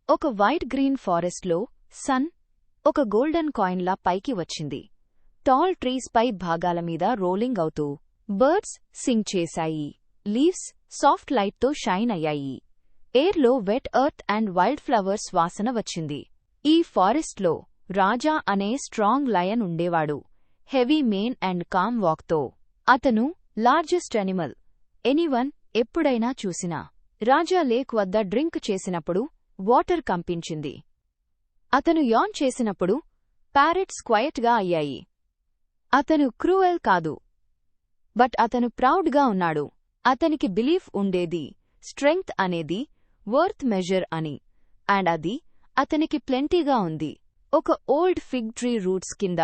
ఒక white green ఫారెస్ట్లో sun ఒక గోల్డెన్ కాయిన్లా పైకి వచ్చింది. టాల్ ట్రీస్ పై భాగాల మీద రోలింగ్ అవుతూ బర్డ్స్ సింగ్ చేశాయి. లీవ్స్ సాఫ్ట్ లైట్తో షైన్ అయ్యాయి. ఎయిర్లో wet earth and wild flowers వాసన వచ్చింది. ఈ ఫారెస్ట్లో రాజా అనే స్ట్రాంగ్ లయన్ ఉండేవాడు. హెవీ మేన్ అండ్ కామ్ వాక్తో. అతను లార్జెస్ట్ అనిమల్ ఎనీవన్ ఎప్పుడైనా చూసినా. రాజా లేక్ వద్ద డ్రింక్ చేసినప్పుడు వాటర్ కంపించింది. అతను యాన్ చేసినప్పుడు ప్యారెట్స్ క్వయట్గా అయ్యాయి. అతను క్రూయల్ కాదు, బట్ అతను ప్రౌడ్గా ఉన్నాడు. అతనికి బిలీఫ్ ఉండేది స్ట్రెంగ్త్ అనేది వర్త్ మెజర్ అని, అండ్ అది అతనికి ప్లెంటీగా ఉంది. ఒక ఓల్డ్ ఫిగ్ ట్రీ రూట్స్ కింద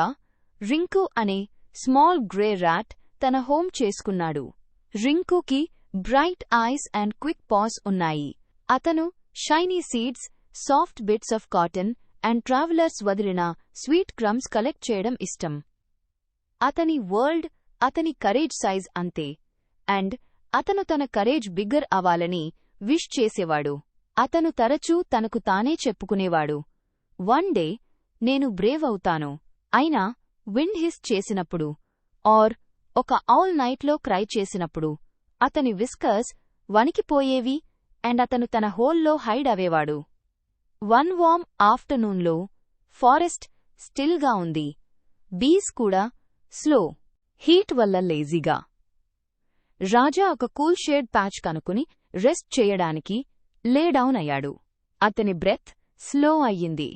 రింకు అనే స్మాల్ గ్రే ర్యాట్ తన హోమ్ చేసుకున్నాడు. రింకుకి bright eyes and quick paws ఉన్నాయి. అతను shiny seeds, soft bits of cotton and travellers వదిలిన స్వీట్ క్రమ్స్ కలెక్ట్ చేయడం ఇష్టం. అతని వరల్డ్ అతని కరేజ్ సైజ్ అంతే, అండ్ అతను తన కరేజ్ బిగ్గర్ అవ్వాలని విష్ చేసేవాడు. అతను తరచూ తనకు తానే చెప్పుకునేవాడు, వన్ డే నేను బ్రేవ్ అవుతాను. అయినా విండ్ హిస్ చేసినప్పుడు ఆర్ ఒక ఆల్ నైట్లో క్రై చేసినప్పుడు అతని విస్కర్స్ వణికిపోయేవి అండ్ అతను తన హోల్లో హైడ్ అవేవాడు. వన్ వార్మ్ ఆఫ్టర్నూన్లో ఫారెస్ట్ స్టిల్గా ఉంది. బీస్ కూడా స్లో హీట్ వల్ల లేజీగా. రాజా ఒక కూల్ షేడ్ ప్యాచ్ కనుక్కుని రెస్ట్ చేయడానికి లేడౌన్ అయ్యాడు. అతని బ్రెత్ స్లో అయ్యింది.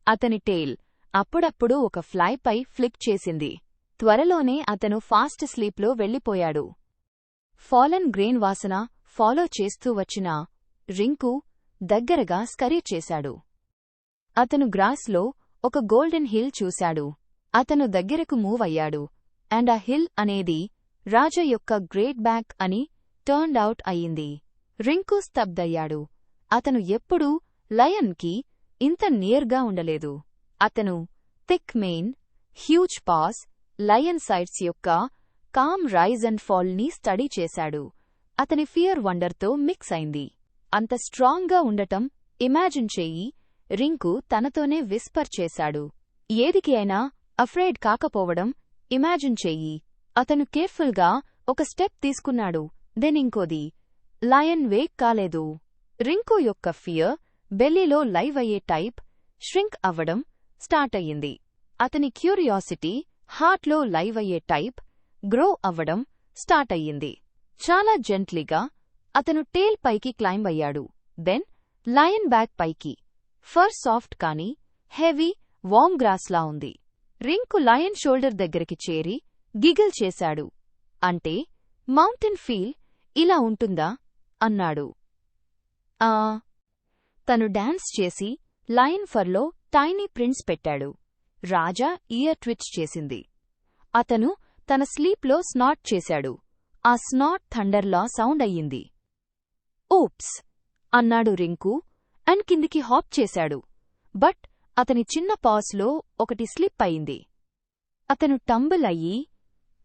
అతని టెయిల్ అప్పుడప్పుడు ఒక ఫ్లైపై ఫ్లిక్ చేసింది. త్వరలోనే అతను ఫాస్ట్ స్లీప్లో వెళ్లిపోయాడు. ఫాలెన్ గ్రెయిన్ వాసన ఫాలో చేస్తూ వచ్చిన రింకు దగ్గరగా స్కరీ చేశాడు. అతను గ్రాస్లో ఒక గోల్డెన్ హిల్ చూశాడు. అతను దగ్గరకు మూవ్ అయ్యాడు, అండ్ ఆ హిల్ అనేది రాజా యొక్క గ్రేట్ బ్యాక్ అని టర్న్డ్ అవుట్ అయ్యింది. రింకు స్తబ్దయ్యాడు. అతను ఎప్పుడూ లయన్కి ఇంత నియర్గా ఉండలేదు. అతను thick main, huge pass, lion sides యొక్క కామ్ రైజ్ అండ్ ఫాల్ ని స్టడీ చేశాడు. అతని ఫియర్ వండర్తో మిక్స్ అయింది. అంత స్ట్రాంగ్గా ఉండటం ఇమాజిన్ చెయ్యి, రింకు తనతోనే విస్పర్ చేశాడు. ఏదికి అయినా అఫ్రేడ్ కాకపోవడం ఇమాజిన్ చెయ్యి. అతను కేర్ఫుల్గా ఒక స్టెప్ తీసుకున్నాడు, దెన్ ఇంకోది. లయన్ వేక్ కాలేదు. రింకు యొక్క ఫియర్ బెల్లీలో లైవ్ అయ్యే టైప్ ష్రింక్ అవ్వడం స్టార్ట్ అయ్యింది. అతని క్యూరియాసిటీ హార్ట్లో లైవ్ అయ్యే టైప్ గ్రో అవ్వడం స్టార్ట్ అయ్యింది. చాలా జెంట్లీగా అతను టేల్ పైకి క్లైంబ్ అయ్యాడు, దెన్ లయన్ బ్యాక్ పైకి. ఫర్ సాఫ్ట్ కానీ హెవీ వార్మ్ గ్రాస్లా ఉంది. రింకు లయన్ షోల్డర్ దగ్గరికి చేరి గిగిల్ చేశాడు. అంటే మౌంటైన్ ఫీల్ ఇలా ఉంటుందా అన్నాడు. తను డాన్స్ చేసి లయన్ ఫర్లో టైనీ ప్రింట్స్ పెట్టాడు. రాజా ఇయర్ ట్విచ్ చేసింది. అతను తన స్లీప్లో స్నాట్ చేశాడు. ఆ స్నాట్ థండర్లా సౌండ్ అయ్యింది. ఓప్స్ అన్నాడు రింకు అండ్ కిందికి హాప్ చేశాడు. బట్ అతని చిన్న పాస్లో ఒకటి స్లిప్ అయింది. అతను టంబుల్ అయ్యి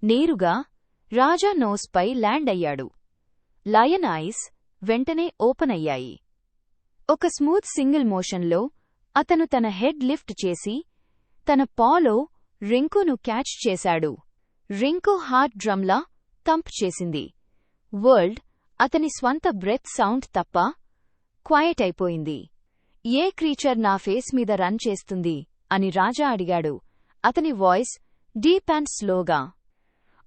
నేరుగా రాజా నోస్పై ల్యాండ్ అయ్యాడు. లయన్ ఐస్ వెంటనే ఓపెన్ అయ్యాయి. ఒక స్మూత్ సింగిల్ మోషన్లో అతను తన హెడ్ లిఫ్ట్ చేసి తన పాలో రింకును క్యాచ్ చేశాడు. రింకు హార్ట్ డ్రమ్లా థంప్ చేసింది. వరల్డ్ అతని స్వంత బ్రెత్ సౌండ్ తప్ప క్వయట్ అయిపోయింది. ఏ క్రీచర్ నా ఫేస్ మీద రన్ చేస్తుంది అని రాజా అడిగాడు. అతని వాయిస్ డీప్ అండ్ స్లోగా.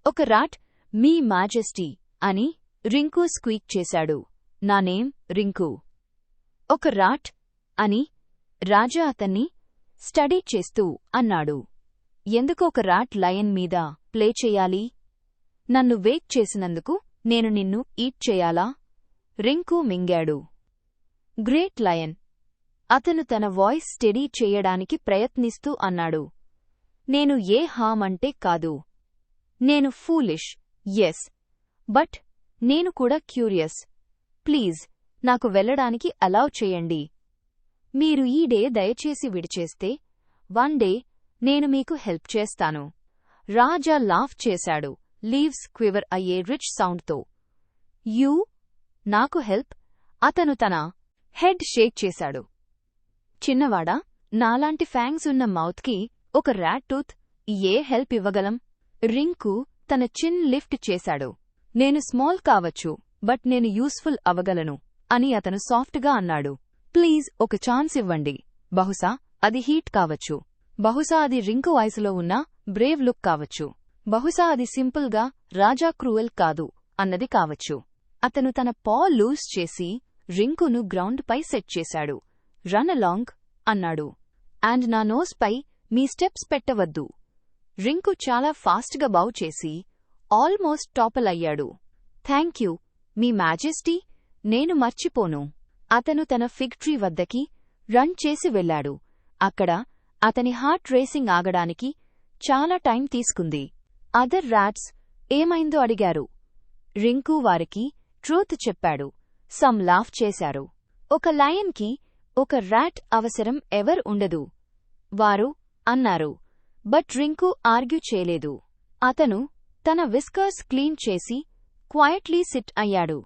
ఒక రాట్, మీ మాజెస్టీ అని రింకు స్క్వీక్ చేశాడు. నా నేమ్ రింకు. ఒక రాట్ అని రాజా అతన్ని స్టడీ చేస్తూ అన్నాడు. ఎందుకు ఒక రాట్ లయన్ మీద ప్లే చెయ్యాలి? నన్ను వేక్ చేసినందుకు నేను నిన్ను ఈట్ చేయాలా? రింకు మింగాడు. Great lion. అతను తన వాయిస్ స్టెడీ చేయడానికి ప్రయత్నిస్తూ అన్నాడు. నేను ఏ హామ్ అంటే కాదు. నేను ఫూలిష్, ఎస్, బట్ నేను కూడా క్యూరియస్. ప్లీజ్ నాకు వెళ్ళడానికి అలౌ చేయండి. మీరు ఈ డే దయచేసి విడిచేస్తే వన్ డే నేను మీకు హెల్ప్ చేస్తాను. రాజా లాఫ్ చేశాడు, లీవ్స్ క్వివర్ అయ్యే రిచ్ సౌండ్తో. యూ నాకు హెల్ప్? అతను తన హెడ్ షేక్ చేశాడు. చిన్నవాడా, నాలాంటి ఫ్యాంగ్స్ ఉన్న మౌత్కి ఒక ర్యాట్ టూత్, ఏ హెల్ప్ ఇవ్వగలం? రింకు తన చిన్ లిఫ్ట్ చేశాడు. నేను స్మాల్ కావచ్చు, బట్ నేను యూస్ఫుల్ అవ్వగలను అని అతను సాఫ్ట్గా అన్నాడు. ప్లీజ్ ఒక ఛాన్స్ ఇవ్వండి. బహుశా అది హీట్ కావచ్చు. బహుశా అది రింకు వయసులో ఉన్న బ్రేవ్ లుక్ కావచ్చు. బహుశా అది సింపుల్గా రాజా క్రూయల్ కాదు అన్నది కావచ్చు. అతను తన పా లూజ్ చేసి రింకును గ్రౌండ్ పై సెట్ చేశాడు. రన్ అలాంగ్ అన్నాడు. అండ్ నా నోస్ పై మీ స్టెప్స్ పెట్టవద్దు. రింకు చాలా ఫాస్ట్గా బౌ చేసి ఆల్మోస్ట్ టాపల్ అయ్యాడు. థ్యాంక్యూ, మీ మ్యాజెస్టీ, నేను మర్చిపోను. అతను తన ఫిగ్ ట్రీ వద్దకి రన్ చేసి వెళ్లాడు. అక్కడ అతని హార్ట్ రేసింగ్ ఆగడానికి చాలా టైం తీసుకుంది. అదర్ ర్యాట్స్ ఏమైందో అడిగారు. రింకు వారికి ట్రూత్ చెప్పాడు. సమ్ లాఫ్ చేశారు. ఒక లయన్ కి ఒక ర్యాట్ అవసరం ఎవర్ ఉండదు వారు అన్నారు. బట్ రింకు ఆర్గ్యూ చేయలేదు. అతను తన విస్కర్స్ క్లీన్ చేసి క్వైట్లీ సిట్ అయ్యాడు.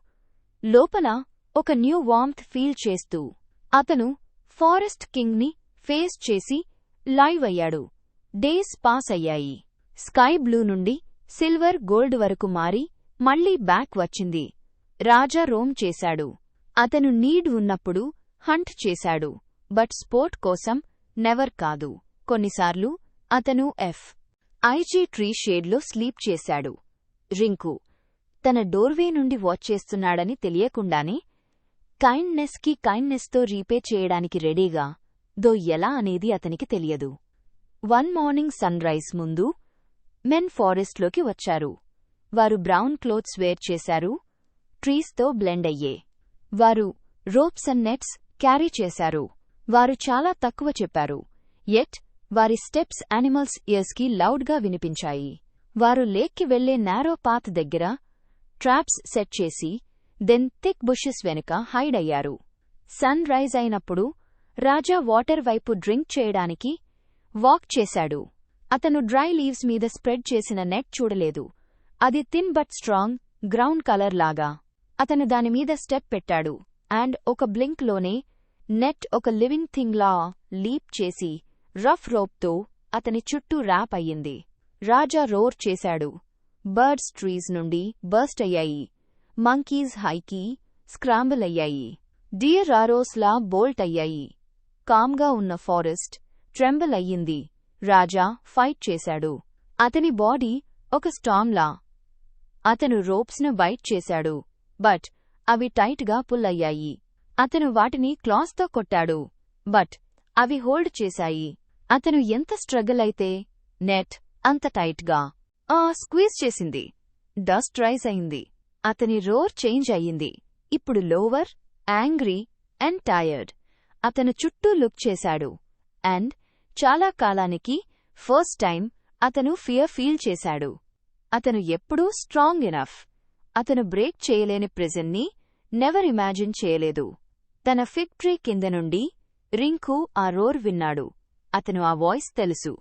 లోపల ఒక న్యూ వార్మ్త్ ఫీల్ చేస్తూ అతను ఫారెస్ట్ కింగ్ ని ఫేస్ చేసి లైవ్ అయ్యాడు. డేస్ పాస్ అయ్యాయి. స్కై బ్లూ నుండి సిల్వర్ గోల్డ్ వరకు మారి మళ్లీ బ్యాక్ వచ్చింది. రాజా రోమ్ చేశాడు. అతను నీడ్ ఉన్నప్పుడు హంట్ చేశాడు. బట్ స్పోర్ట్ కోసం నెవర్ కాదు. కొన్నిసార్లు అతను ఐజీ ట్రీ షేడ్లో స్లీప్ చేశాడు. రింకు తన డోర్వే నుండి వాచ్ చేస్తున్నాడని తెలియకుండానే కైండ్నెస్కి కైండ్నెస్తో రీపే చేయడానికి రెడీగా, దో ఎలా అనేది అతనికి తెలియదు. వన్ మార్నింగ్ సన్ రైజ్ ముందు మెన్ ఫారెస్ట్లోకి వచ్చారు. వారు బ్రౌన్ క్లోత్స్ వేర్ చేశారు. ట్రీస్తో బ్లెండ్ అయ్యే. వారు రోప్స్ అండ్ నెట్స్ క్యారీ చేశారు. వారు చాలా తక్కువ చెప్పారు. యెట్ వారి స్టెప్స్ యానిమల్స్ ఇయర్స్కి లౌడ్గా వినిపించాయి. వారు లేక్కి వెళ్లే నారో పాత్ దగ్గర ట్రాప్స్ సెట్ చేసి దెన్ థిక్ బుషెస్ వెనుక హైడ్ అయ్యారు. సన్ రైజ్ అయినప్పుడు రాజా వాటర్ వైపు డ్రింక్ చేయడానికి వాక్ చేశాడు. అతను డ్రై లీవ్స్ మీద స్ప్రెడ్ చేసిన నెట్ చూడలేదు. అది thin but strong ground colour లాగా. అతను దానిమీద స్టెప్ పెట్టాడు. అండ్ ఒక బ్లింక్లోనే నెట్ ఒక లివింగ్ థింగ్ లా లీప్ చేసి రఫ్ రోప్తో అతని చుట్టూ ర్యాప్ అయ్యింది. రాజా రోర్ చేశాడు. బర్డ్స్ ట్రీస్ నుండి బర్స్ట్ అయ్యాయి. మంకీస్ హైకి స్క్రాంబుల్ అయ్యాయి. డియర్ ఆరోస్లా బోల్ట్ అయ్యాయి. కామ్గా ఉన్న ఫారెస్ట్ ట్రెంబల్ అయ్యింది. రాజా ఫైట్ చేశాడు. అతని బాడీ ఒక స్టామ్లా. అతను రోప్స్ను బైట్ చేశాడు. బట్ అవి టైట్గా పుల్ అయ్యాయి. అతను వాటిని క్లాస్తో కొట్టాడు. బట్ అవి హోల్డ్ చేశాయి. అతను ఎంత స్ట్రగల్ అయితే నెట్ అంత టైట్గా స్క్వీజ్ చేసింది. డస్ట్ రైజ్ అయింది. అతని రోర్ చేంజ్ అయ్యింది. ఇప్పుడు లోవర్, యాంగ్రీ అండ్ టైర్డ్. అతను చుట్టూ లుక్ చేశాడు. అండ్ చాలా కాలానికి ఫస్ట్ టైం అతను ఫియర్ ఫీల్ చేశాడు. అతను ఎప్పుడూ స్ట్రాంగ్ ఎనఫ్. అతను బ్రేక్ చేయలేని ప్రిజన్ని నెవర్ ఇమాజిన్ చేయలేదు. తన ఫిగ్ ట్రీ కింద నుండి రింకు ఆ రోర్ విన్నాడు. అతను ఆ వాయిస్ తెలుసు.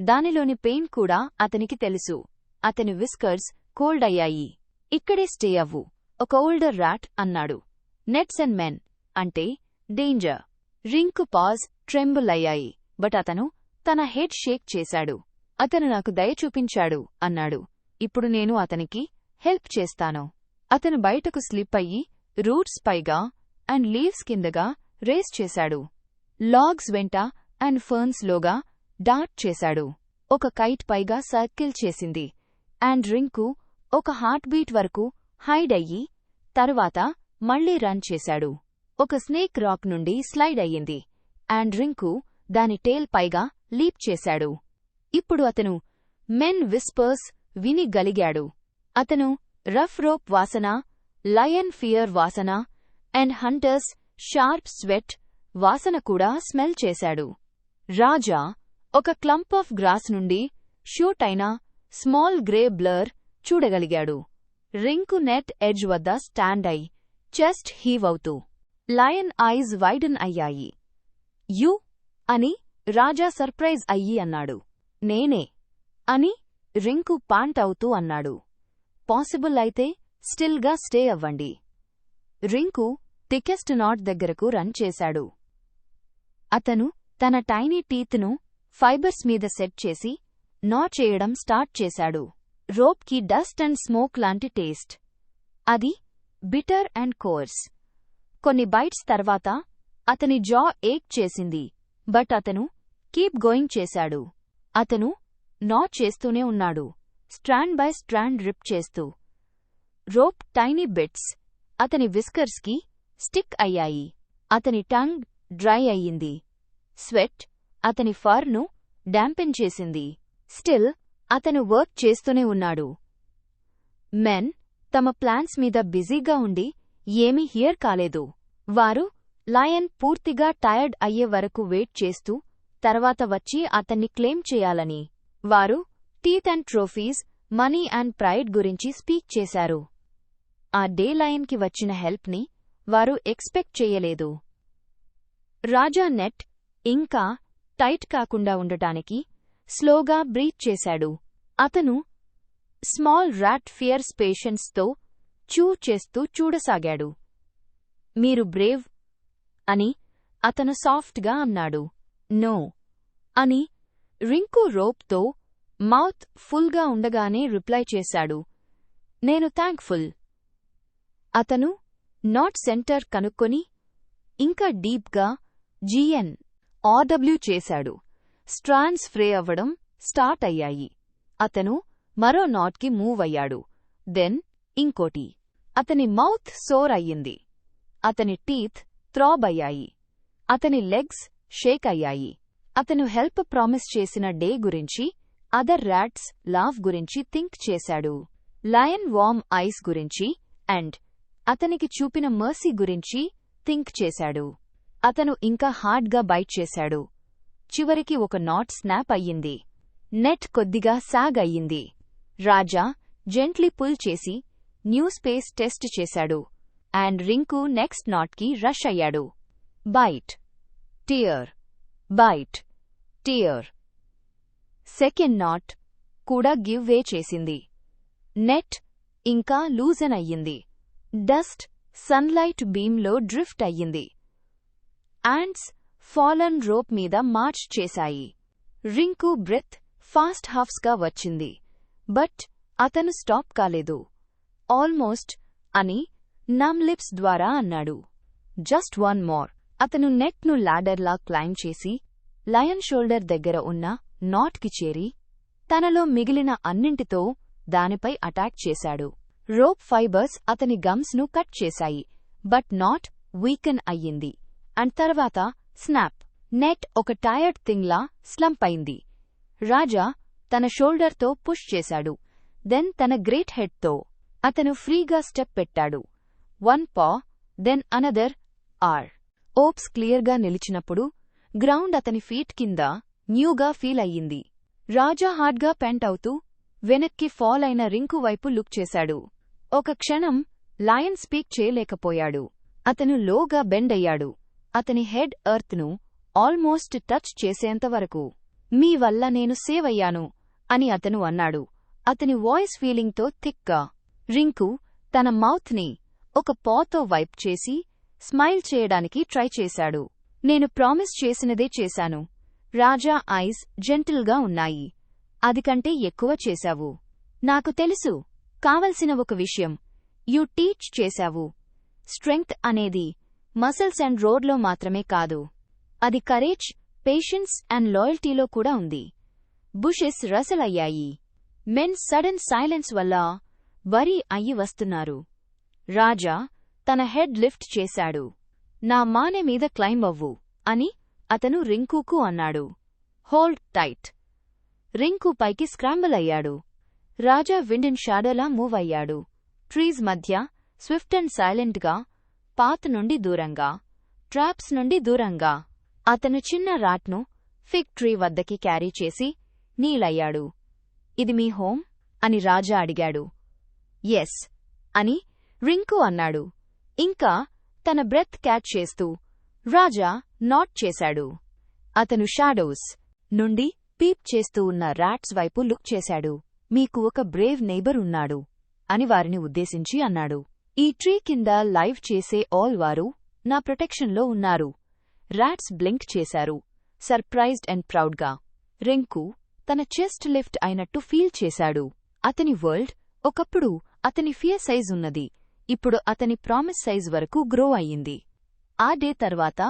దానిలోని పెయిన్ కూడా అతనికి తెలుసు. అతని విస్కర్స్ కోల్డ్ అయ్యాయి. ఇక్కడే స్టే అవ్వు, ఒక ఓల్డర్ ర్యాట్ అన్నాడు. నెట్స్ అండ్ మెన్ అంటే డేంజర్. రింకు పాజ్ ట్రెంబుల్ అయ్యాయి. బట్ అతను తన హెడ్ షేక్ చేశాడు. అతను నాకు దయ చూపించాడు అన్నాడు. ఇప్పుడు నేను అతనికి హెల్ప్ చేస్తాను. అతను బయటకు స్లిప్ అయ్యి రూట్స్ పైగా అండ్ లీవ్స్ కిందగా రేస్ చేశాడు. లాగ్స్ వెంట అండ్ ఫర్న్స్ లోగా డార్ట్ చేశాడు. ఒక కైట్ పైగా సర్కిల్ చేసింది. అండ్ రింకు ఒక హార్ట్ బీట్ వరకు హైడ్ అయ్యి తరువాత మళ్లీ రన్ చేశాడు. ఒక స్నేక్ రాక్ నుండి స్లైడ్ అయ్యింది. అండ్ రింకు దాని టేల్ పైగా లీప్ చేశాడు. ఇప్పుడు అతను మెన్ విస్పర్స్ వినిగలిగాడు. అతను రఫ్ రోప్ వాసన, లయన్ ఫియర్ వాసన అండ్ హంటర్స్ షార్ప్ స్వెట్ వాసన కూడా స్మెల్ చేశాడు. రాజా ఒక క్లంప్ ఆఫ్ గ్రాస్ నుండి షూట్ అయిన స్మాల్ గ్రే బ్లర్ చూడగలిగాడు. రింకు నెట్ ఎడ్జ్ వద్ద స్టాండ్ అయి చెస్ట్ హీవ్ అవుతూ లయన్ ఐజ్ వైడన్ అయ్యాయి. యూ అని రాజా సర్ప్రైజ్ అయ్యి అన్నాడు. నేనే అని రింకు పాంట్ అవుతూ అన్నాడు. పాసిబుల్ అయితే స్టిల్గా స్టే అవ్వండి. రింకు థికెస్ట్ నాట్ దగ్గరకు రన్ చేశాడు. అతను తన టైనీ టీత్ను ఫైబర్స్ మీద సెట్ చేసి నా చేయడం స్టార్ట్ చేశాడు. రోప్కి డస్ట్ అండ్ స్మోక్ లాంటి టేస్ట్. అది బిటర్ అండ్ కోర్స్. కొన్ని బైట్స్ తర్వాత అతని జా ఏక్ చేసింది, బట్ అతను కీప్ గోయింగ్ చేశాడు. అతను నా చేస్తూనే ఉన్నాడు, స్ట్రాండ్ బై స్ట్రాండ్ రిప్ చేస్తూ. రోప్ టైనీ బిట్స్ అతని విస్కర్స్కి స్టిక్ అయ్యాయి. అతని టంగ్ డ్రై అయ్యింది. స్వెట్ అతని ఫర్ను డాంపెన్ చేసింది. స్టిల్ అతను వర్క్ చేస్తూనే ఉన్నాడు. మెన్ తమ ప్లాన్స్ మీద బిజీగా ఉండి ఏమీ హియర్ కాలేదు. వారు లయన్ పూర్తిగా టైర్డ్ అయ్యే వరకు వెయిట్ చేస్తూ తర్వాత వచ్చి అతన్ని క్లెయిమ్ చేయాలని. వారు teeth and trophies, money and pride గురించి స్పీక్ చేశారు. ఆ డే లయన్కి వచ్చిన హెల్ప్ని వారు ఎక్స్పెక్ట్ చేయలేదు. రాజా నెట్ ఇంకా టైట్ కాకుండా ఉండటానికి స్లోగా బ్రీత్ చేశాడు. అతను స్మాల్ ర్యాట్ ఫియర్స్ పేషెన్స్తో చూ చేస్తూ చూడసాగాడు. మీరు బ్రేవ్ అని అతను సాఫ్ట్గా అన్నాడు. నో అని రింకు రోప్తో మౌత్ ఫుల్గా ఉండగానే రిప్లై చేశాడు. నేను థాంక్ఫుల్. అతను నాట్ సెంటర్ కనుక్కొని ఇంకా డీప్గా జిఎన్ ఆర్డబ్ల్యూ చేశాడు. స్ట్రాండ్స్ ఫ్రే అవ్వడం స్టార్ట్ అయ్యాయి. అతను మరో నాట్కి మూవ్ అయ్యాడు. దెన్ ఇంకోటి. అతని మౌత్ సోర్ అయ్యింది. అతని టీత్ థ్రాబ్ అయ్యాయి. అతని లెగ్స్ షేక్ అయ్యాయి. అతను హెల్ప్ ప్రామిస్ చేసిన డే గురించి, అదర్ ర్యాట్స్ లాఫ్ గురించి థింక్ చేశాడు. లయన్ వార్మ్ ఐస్ గురించి అండ్ అతనికి చూపిన మర్సీ గురించి థింక్ చేశాడు. అతను ఇంకా హార్డ్గా బైట్ చేశాడు. చివరికి ఒక నాట్ స్నాప్ అయ్యింది. నెట్ కొద్దిగా సాగ్ అయ్యింది. రాజా జెంట్లీ పుల్ చేసి న్యూ స్పేస్ టెస్ట్ చేశాడు. అండ్ రింకు నెక్స్ట్ నాట్కి రష్ అయ్యాడు. Bite, tear, bite, tear. Second knot కూడా గివ్ వే చేసింది. నెట్ ఇంకా లూజన్ అయ్యింది. డస్ట్ సన్లైట్ బీమ్లో డ్రిఫ్ట్ అయ్యింది. యాంట్స్ ఫాలన్ రోప్ మీద మార్చ్ చేశాయి. రింకు బ్రెత్ ఫాస్ట్ హఫ్స్గా వచ్చింది. బట్ అతను స్టాప్ కాలేదు. ఆల్మోస్ట్ అని నమ్ లిప్స్ ద్వారా అన్నాడు. Just one more. అతను నెట్ను లాడర్లా క్లైంబ్ చేసి లయన్ షోల్డర్ దగ్గర ఉన్న నాట్కి చేరి తనలో మిగిలిన అన్నింటితో దానిపై అటాక్ చేశాడు. రోప్ ఫైబర్స్ అతని గమ్స్ను కట్ చేశాయి. బట్ నాట్ వీకెన్ అయ్యింది. అండ్ తర్వాత స్నాప్. నెట్ ఒక టైర్డ్ థింగ్లా స్లంప్ అయింది. రాజా తన షోల్డర్తో పుష్ చేశాడు. దెన్ తన గ్రేట్ హెడ్తో అతను ఫ్రీగా స్టెప్ పెట్టాడు. వన్ పా, దెన్ అనదర్ ఆర్. ఓప్స్ క్లియర్గా నిలిచినప్పుడు గ్రౌండ్ అతని ఫీట్ కింద న్యూగా ఫీల్ అయ్యింది. రాజా హార్డ్గా పెంట్ అవుతూ వెనక్కి ఫాల్ అయిన రింకు వైపు లుక్ చేశాడు. ఒక క్షణం లయన్ స్పీక్ చేయలేకపోయాడు. అతను లోగా బెండ్ అయ్యాడు. అతని హెడ్ ఎర్త్ను ఆల్మోస్ట్ టచ్ చేసేంతవరకు. మీ వల్ల నేను సేవ్ అయ్యాను అని అతను అన్నాడు, అతని వాయిస్ ఫీలింగ్తో థిక్గా. రింకు తన మౌత్ని ఒక పాతో వైప్ చేసి స్మైల్ చేయడానికి ట్రై చేశాడు. నేను ప్రామిస్ చేసినదే చేశాను. రాజా ఐస్ జెంటిల్గా ఉన్నాయి. అదికంటే ఎక్కువ చేశావు. నాకు తెలుసు. కావలసిన ఒక విషయం యూ టీచ్ చేశావు. స్ట్రెంగ్త్ అనేది మసిల్స్ అండ్ రోడ్లో మాత్రమే కాదు. అది కరేజ్, పేషెన్స్ అండ్ లాయల్టీలో కూడా ఉంది. బుషెస్ రసల్ అయ్యాయి. మెన్ సడన్ సైలెన్స్ వల్ల వరీ అయ్యి వస్తున్నారు. రాజా తన హెడ్ లిఫ్ట్ చేశాడు. నా మానె మీద క్లైంబ్ అవ్వు అని అతను రింకుకు అన్నాడు. Hold tight. రింకు పైకి స్క్రాంబుల్ అయ్యాడు. రాజా విండ్ అండ్ షాడోలా మూవ్ అయ్యాడు. ట్రీస్ మధ్య స్విఫ్ట్ అండ్ సైలెంట్గా, పాత్ నుండి దూరంగా, ట్రాప్స్ నుండి దూరంగా. అతను చిన్న రాట్ను ఫిగ్ ట్రీ వద్దకి క్యారీ చేసి నీలయ్యాడు. ఇది మీ హోమ్ అని రాజా అడిగాడు. ఎస్ అని రింకు అన్నాడు. ఇంకా తన బ్రెత్ క్యాచ్ చేస్తూ రాజా నాట్ చేశాడు. అతను షాడోస్ నుండి పీప్ చేస్తూ ఉన్న ర్యాట్స్ వైపు లుక్ చేశాడు. మీకు ఒక బ్రేవ్ నైబర్ ఉన్నాడు అని వారిని ఉద్దేశించి అన్నాడు. ఈ ట్రీ కింద లైవ్ చేసే ఆల్ వారు నా ప్రొటెక్షన్లో ఉన్నారు. రాట్స్ బ్లింక్ చేశారు, సర్ప్రైజ్డ్ అండ్ ప్రౌడ్గా. రింకు తన చెస్ట్ లిఫ్ట్ అయినట్టు ఫీల్ చేశాడు. అతని వరల్డ్ ఒకప్పుడు అతని ఫియర్ సైజ్ ఉన్నది, ఇప్పుడు అతని ప్రామిస్ సైజ్ వరకు గ్రో అయ్యింది. ఆ డే తర్వాత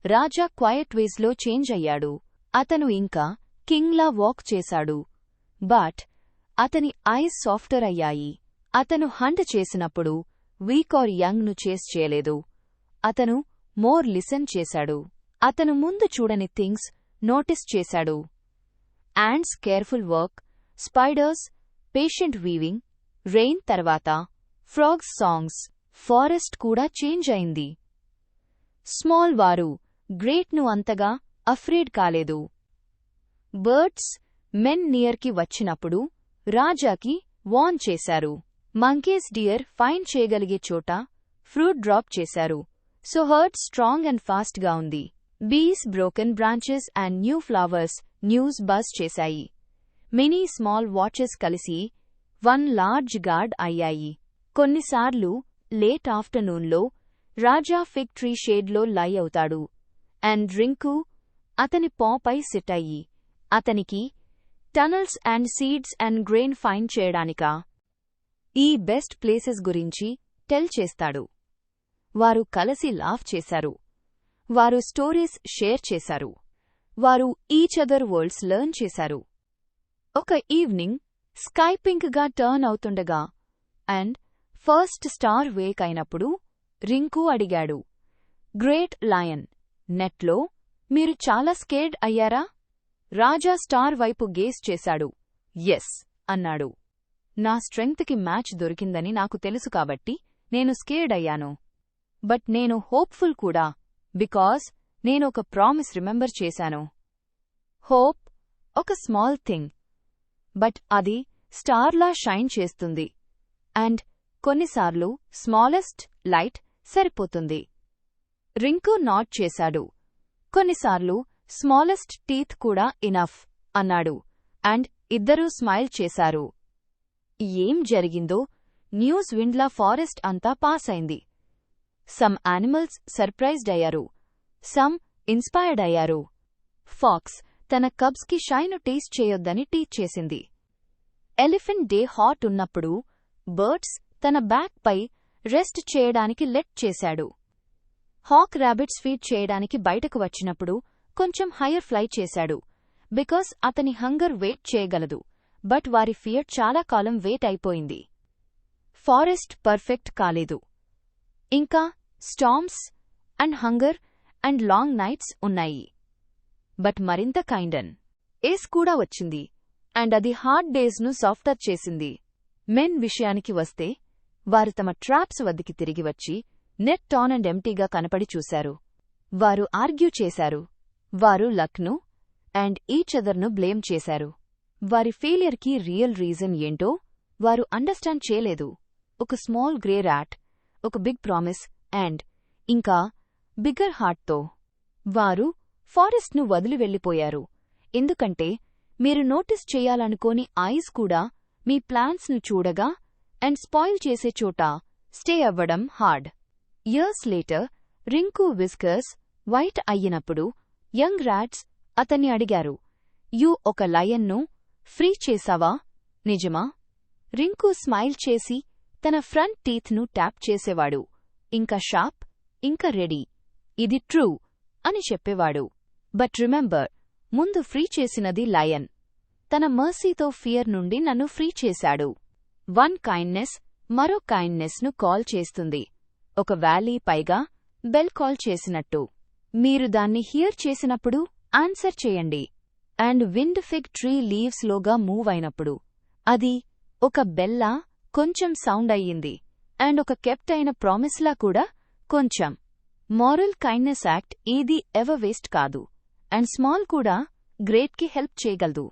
రాజా క్వయట్ వేస్లో చేంజ్ అయ్యాడు. అతను ఇంకా కింగ్లా వాక్ చేశాడు. బట్ అతని ఐస్ సాఫ్టర్ అయ్యాయి. అతను హంట్ చేసినప్పుడు వీక్ ఆర్ యంగ్ ను చేస్ చేయలేదు. అతను మోర్ లిసన్ చేశాడు. అతను ముందు చూడని థింగ్స్ నోటీస్ చేశాడు. Ants careful work, spiders patient weaving, rain తర్వాత ఫ్రాగ్స్ సాంగ్స్. ఫారెస్ట్ కూడా చేంజ్ అయింది. స్మాల్ వారు గ్రేట్ ను అంతగా అఫ్రేడ్ కాలేదు. బర్డ్స్ మెన్ నియర్కి వచ్చినప్పుడు రాజాకి వార్న్ చేశారు. మంకీస్ డియర్ ఫైండ్ చేయగలిగే చోట ఫ్రూట్ డ్రాప్ చేశారు. సో హర్ట్ స్ట్రాంగ్ అండ్ ఫాస్ట్గా ఉంది. బీస్ broken branches and new flowers news buzz చేశాయి. మినీ స్మాల్ వాచెస్ కలిసి వన్ లార్జ్ గార్డ్ అయ్యాయి. కొన్నిసార్లు లేట్ ఆఫ్టర్నూన్లో రాజా ఫిగ్ ట్రీ షేడ్లో లై అవుతాడు. అండ్ రింకు అతని పాపై సిట్ అయ్యి అతనికి tunnels and seeds and grain find చేయడానికా ఈ బెస్ట్ ప్లేసెస్ గురించి టెల్ చేస్తాడు. వారు కలిసి లాఫ్ చేశారు. వారు స్టోరీస్ షేర్ చేశారు. వారు ఈచ్ అదర్ వరల్డ్స్ లెర్న్ చేశారు. ఒక ఈవ్నింగ్ స్కై పింక్గా టర్న్ అవుతుండగా అండ్ ఫస్ట్ స్టార్ వేక్ అయినప్పుడు రింకు అడిగాడు, గ్రేట్ లయన్, నెట్లో మీరు చాలా స్కేర్డ్ అయ్యారా? రాజా స్టార్ వైపు గేస్ చేశాడు. ఎస్ అన్నాడు. నా స్ట్రెంగ్త్కి మ్యాచ్ దొరికిందని నాకు తెలుసు కాబట్టి నేను స్కేర్డ్ అయ్యాను. బట్ నేను హోప్ఫుల్ కూడా, బికాజ్ నేనొక ప్రామిస్ రిమెంబర్ చేశాను. హోప్ ఒక స్మాల్ థింగ్, బట్ అది స్టార్లా షైన్ చేస్తుంది. అండ్ కొన్నిసార్లు స్మాలెస్ట్ లైట్ సరిపోతుంది. రింకు నాట్ చేశాడు. కొన్నిసార్లు స్మాలెస్ట్ టీత్ కూడా ఇనఫ్ అన్నాడు. అండ్ ఇద్దరూ స్మైల్ చేశారు. ఏం జరిగిందో న్యూస్ విండ్లా ఫారెస్ట్ అంతా పాస్ అయింది. సమ్ యానిమల్స్ సర్ప్రైజ్డ్ అయ్యారు. సమ్ ఇన్స్పైర్డ్ అయ్యారు. ఫాక్స్ తన కబ్స్కి షైను టేస్ట్ చేయొద్దని టీచ్ చేసింది. ఎలిఫెంట్ డే హాట్ ఉన్నప్పుడు బర్డ్స్ తన బ్యాక్ పై రెస్ట్ చేయడానికి లెట్ చేశాడు. హాక్ ర్యాబిట్స్ ఫీడ్ చేయడానికి బయటకు వచ్చినప్పుడు కొంచెం హయ్యర్ ఫ్లై చేశాడు. బికాస్ అతని హంగర్ వెయిట్ చేయగలదు, బట్ వారి ఫియర్ చాలా కాలం వెయిట్ అయిపోయింది. ఫారెస్ట్ పర్ఫెక్ట్ కాలేదు. ఇంకా storms and hunger and long nights ఉన్నాయి. బట్ మరింత కైండన్ ఏస్ కూడా వచ్చింది. అండ్ అది హార్డ్ డేస్ను సాఫ్టర్ చేసింది. మెన్ విషయానికి వస్తే వారు తమ ట్రాప్స్ వద్దకి తిరిగి వచ్చి నెట్ టాన్ అండ్ ఎంటీగా కనపడి చూశారు. వారు ఆర్గ్యూ చేశారు. వారు లక్ను అండ్ ఈచ్ అదర్ను బ్లేమ్ చేశారు. వారి ఫెయిలియర్కి రియల్ రీజన్ ఏంటో వారు అండర్స్టాండ్ చేయలేదు. ఒక స్మాల్ గ్రే ర్యాట్, ఒక బిగ్ ప్రామిస్ అండ్ ఇంకా బిగ్గర్ హార్ట్తో వారు ఫారెస్ట్ను వదిలి వెళ్ళిపోయారు. ఎందుకంటే మీరు నోటీస్ చేయాలనుకోని ఐస్ కూడా మీ ప్లాన్స్ను చూడగా అండ్ స్పాయిల్ చేసే చోట స్టే అవ్వడం hard. Years later Rinku whiskers white అయ్యినప్పుడు యంగ్ ర్యాట్స్ అతన్ని అడిగారు, యూ ఒక లయన్ను ఫ్రీ చేశావా, నిజమా? రింకు స్మైల్ చేసి తన ఫ్రంట్ టీత్ను ట్యాప్ చేసేవాడు. ఇంకా షార్ప్, ఇంకా రెడీ, ఇది ట్రూ అని చెప్పేవాడు. బట్ రిమెంబర్, ముందు ఫ్రీ చేసినది లయన్. తన మర్సీతో ఫియర్ నుండి నన్ను ఫ్రీ చేశాడు. వన్ కైండ్నెస్ మరో కైండ్నెస్ను కాల్ చేస్తుంది. ఒక వ్యాలీ పైగా బెల్ కాల్ చేసినట్టు. మీరు దాన్ని హియర్ చేసినప్పుడు ఆన్సర్ చేయండి. And wind fig tree leaves లోగా మూవ్ అయినప్పుడు అది ఒక బెల్లా కొంచెం సౌండ్ అయ్యింది. అండ్ ఒక కెప్ట్ అయిన ప్రామిస్లా కూడా కొంచెం. మారల్ కైండ్నెస్ యాక్ట్ ఏదీ ఎవర్ వేస్ట్ కాదు. అండ్ స్మాల్ కూడా గ్రేట్కి హెల్ప్ చేయగలదు.